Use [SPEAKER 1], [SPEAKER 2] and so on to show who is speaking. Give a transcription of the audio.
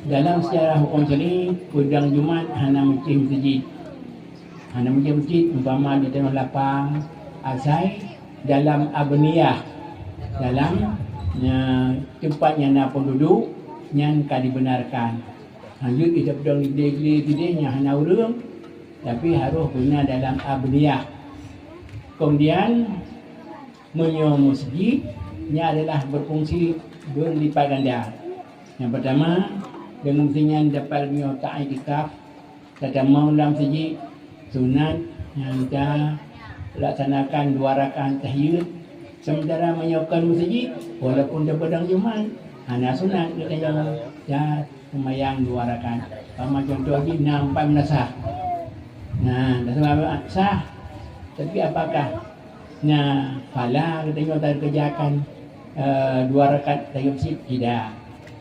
[SPEAKER 1] dalam sejarah hukum syar'i kudang Jumaat hana masjid. Hana masjid umpama di tengah lapang asai dalam abniyah, dalam tempatnya na penduduk yang dibenarkan. Lanjut kita pedang ide-ide hana urang tapi harus guna dalam abniyah. Kemudian menyo masjidnya adalah berfungsi berlipat ganda. Yang pertama, dengan fungsinya dapat menyotak iktikaf, tetamu dalam masjid sunat yang kita laksanakan 2 rakaat tahiyat. Sementara menyokan masjid walaupun dia pedang Jumaat hanya sunat katanya ya sembahyang 2 rakaat. Sama contoh lagi nampak menasah. Nah, dah sebab sah. Tapi apakah fala katanya tak kerjakan 2 rakaat tahiyat masjid? Tidak.